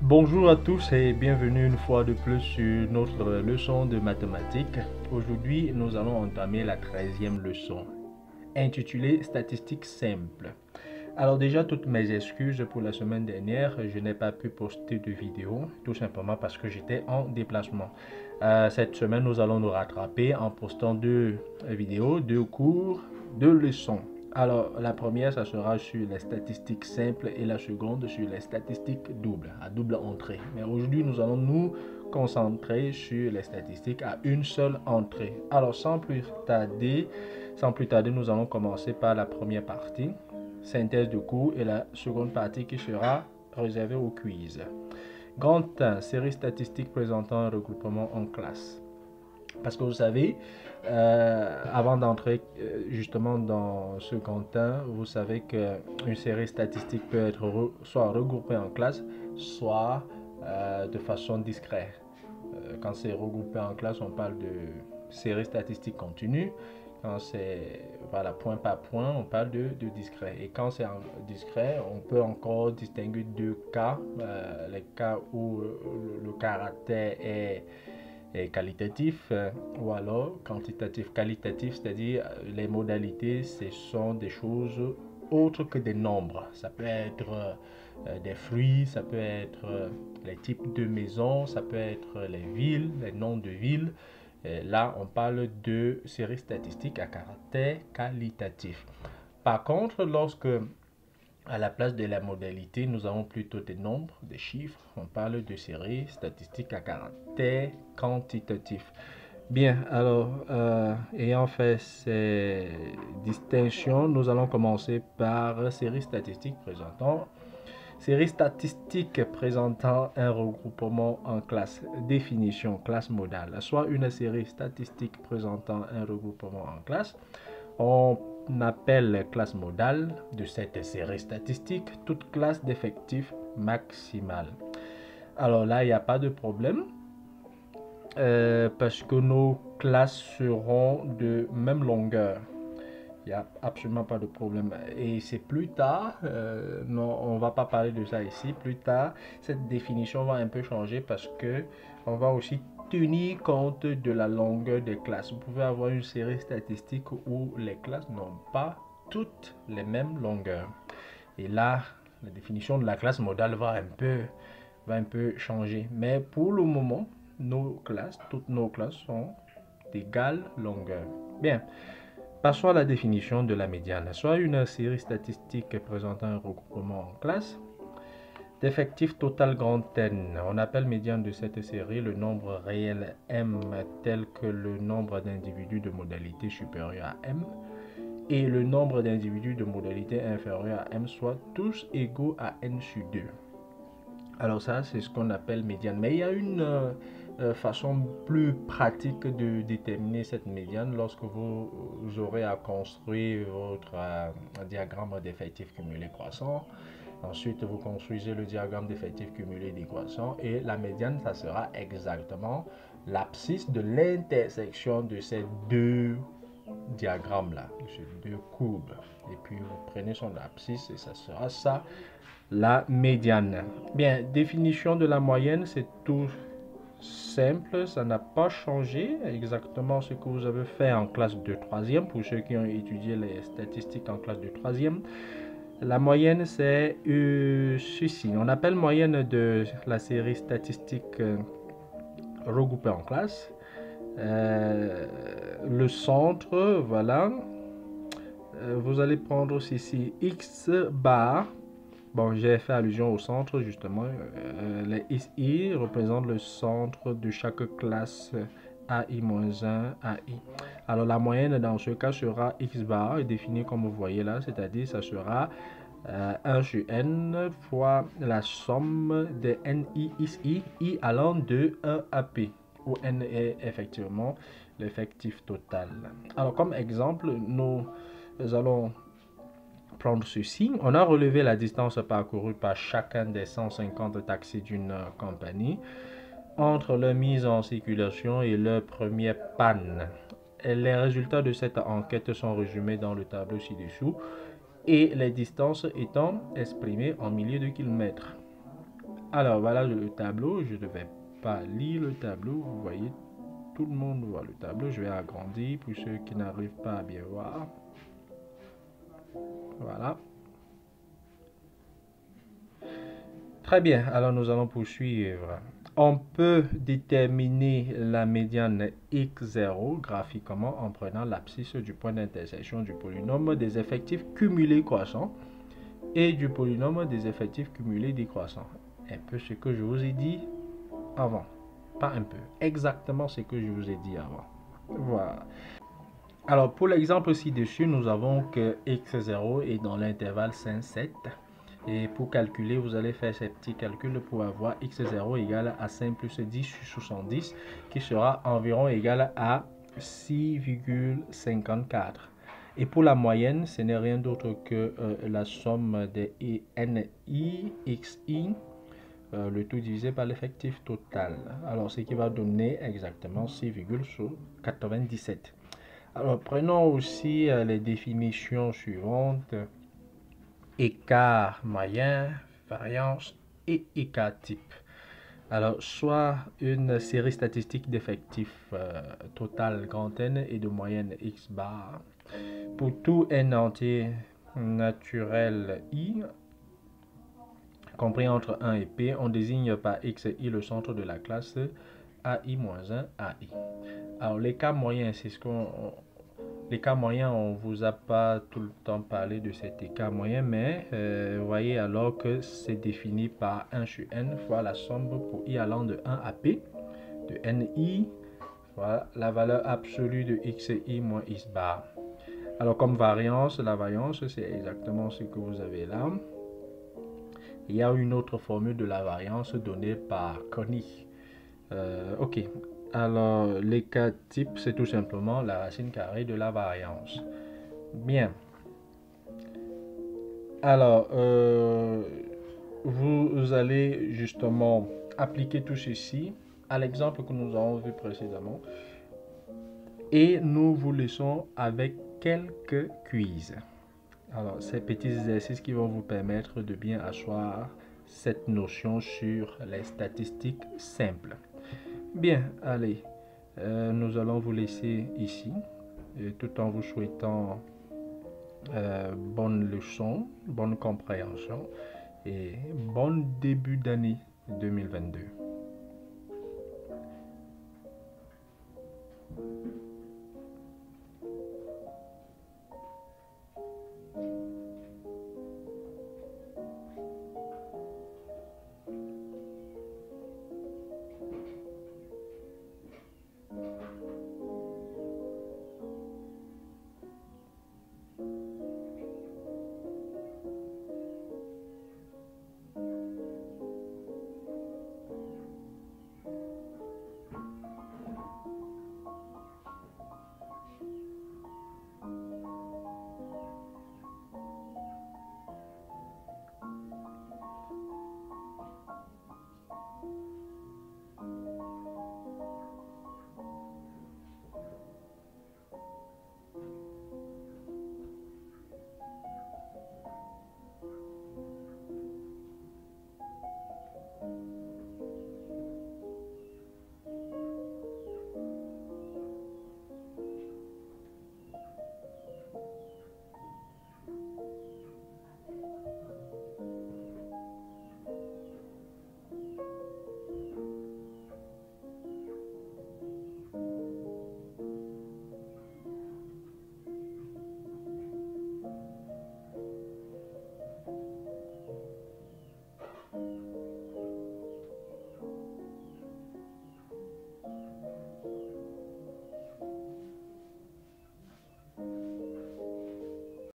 Bonjour à tous et bienvenue une fois de plus sur notre leçon de mathématiques. Aujourd'hui, nous allons entamer la 13e leçon, intitulée Statistiques simples. Alors déjà, toutes mes excuses pour la semaine dernière, je n'ai pas pu poster de vidéo, tout simplement parce que j'étais en déplacement. Cette semaine, nous allons nous rattraper en postant deux vidéos, deux cours, deux leçons. Alors, la première, ça sera sur les statistiques simples et la seconde sur les statistiques doubles, à double entrée. Mais aujourd'hui, nous allons nous concentrer sur les statistiques à une seule entrée. Alors, sans plus tarder, nous allons commencer par la première partie, synthèse de cours, et la seconde partie qui sera réservée au quiz. Grand 1, série statistique présentant un regroupement en classe. Parce que vous savez, avant d'entrer justement dans ce grand 1, vous savez qu'une série statistique peut être soit regroupée en classe, soit de façon discrète. Quand c'est regroupé en classe, on parle de série statistique continue. Quand c'est voilà, point par point, on parle de discret. Et quand c'est discret, on peut encore distinguer deux cas. Les cas où le caractère est qualitatif ou alors quantitatif. Qualitatif, c'est-à-dire les modalités, ce sont des choses autres que des nombres. Ça peut être des fruits, ça peut être les types de maisons, ça peut être les villes, les noms de villes. Et là, on parle de séries statistiques à caractère qualitatif. Par contre, lorsque à la place de la modalité, nous avons plutôt des nombres, des chiffres. On parle de séries statistiques à caractère quantitatif. Bien, alors, ayant fait ces distinctions, nous allons commencer par séries statistiques présentant un regroupement en classe. Définition, classe modale. Soit une série statistique présentant un regroupement en classe. On appelle classe modale de cette série statistique toute classe d'effectifs maximale. Alors là, il n'y a pas de problème parce que nos classes seront de même longueur. Il n'y a absolument pas de problème. Et c'est plus tard, non, on ne va pas parler de ça ici. Plus tard, cette définition va un peu changer parce que on va aussi tenir compte de la longueur des classes. Vous pouvez avoir une série statistique où les classes n'ont pas toutes les mêmes longueurs. Et là, la définition de la classe modale va un peu changer. Mais pour le moment, toutes nos classes sont d'égale longueur. Bien. Passons à la définition de la médiane. Soit une série statistique présentant un regroupement en classe d'effectifs total grand N. On appelle médiane de cette série le nombre réel M tel que le nombre d'individus de modalité supérieure à M et le nombre d'individus de modalité inférieure à M, soit tous égaux à N sur 2. Alors ça, c'est ce qu'on appelle médiane. Mais il y a une façon plus pratique de déterminer cette médiane lorsque vous aurez à construire votre diagramme d'effectifs cumulés croissants. Ensuite, vous construisez le diagramme d'effectifs cumulés décroissants et la médiane, ça sera exactement l'abscisse de l'intersection de ces deux diagrammes-là, de ces deux courbes. Et puis, vous prenez son abscisse et ça sera ça, la médiane. Bien, définition de la moyenne, c'est tout simple, ça n'a pas changé, exactement ce que vous avez fait en classe de 3e, pour ceux qui ont étudié les statistiques en classe de 3e. La moyenne, c'est ceci. On appelle moyenne de la série statistique regroupée en classe. Le centre, voilà. Vous allez prendre ceci X bar. Bon, j'ai fait allusion au centre, justement. Les XI représentent le centre de chaque classe AI-1, AI. Alors, la moyenne, dans ce cas, sera X bar, définie comme vous voyez là, c'est-à-dire, ça sera 1 sur N fois la somme des NI XI, I allant de 1 à P, où N est effectivement l'effectif total. Alors, comme exemple, nous allons prendre ceci. On a relevé la distance parcourue par chacun des 150 taxis d'une compagnie entre leur mise en circulation et leur première panne. Et les résultats de cette enquête sont résumés dans le tableau ci-dessous et les distances étant exprimées en milliers de kilomètres. Alors voilà le tableau, je ne vais pas lire le tableau, vous voyez, tout le monde voit le tableau. Je vais agrandir pour ceux qui n'arrivent pas à bien voir. Voilà. Très bien, alors nous allons poursuivre. On peut déterminer la médiane x0 graphiquement en prenant l'abscisse du point d'intersection du polynôme des effectifs cumulés croissants et du polynôme des effectifs cumulés décroissants. Un peu ce que je vous ai dit avant. Pas un peu, exactement ce que je vous ai dit avant. Voilà. Alors pour l'exemple ci-dessus, nous avons que x0 est dans l'intervalle 5, 7. Et pour calculer, vous allez faire ces petits calculs pour avoir x0 égale à 5 plus 10 sur 70, qui sera environ égal à 6,54. Et pour la moyenne, ce n'est rien d'autre que la somme des NI, XI, le tout divisé par l'effectif total. Alors, ce qui va donner exactement 6,97. Alors, prenons aussi les définitions suivantes. Écart moyen, variance et écart type. Alors, soit une série statistique d'effectifs total grand N et de moyenne X bar. Pour tout N entier naturel I, compris entre 1 et P, on désigne par X et I le centre de la classe AI-1 AI. Alors, l'écart moyen, c'est ce qu'on... L'écart moyen, on ne vous a pas tout le temps parlé de cet écart moyen, mais vous voyez alors que c'est défini par 1 sur n fois la somme pour i allant de 1 à p de ni, voilà la valeur absolue de x et i moins x bar. Alors comme variance, la variance c'est exactement ce que vous avez là. Il y a une autre formule de la variance donnée par Connie. Ok. Alors, l'écart type, c'est tout simplement la racine carrée de la variance. Bien. Alors, vous allez justement appliquer tout ceci à l'exemple que nous avons vu précédemment. Et nous vous laissons avec quelques quiz. Alors, ces petits exercices qui vont vous permettre de bien asseoir cette notion sur les statistiques simples. Bien, allez, nous allons vous laisser ici, tout en vous souhaitant bonne leçon, bonne compréhension et bon début d'année 2022.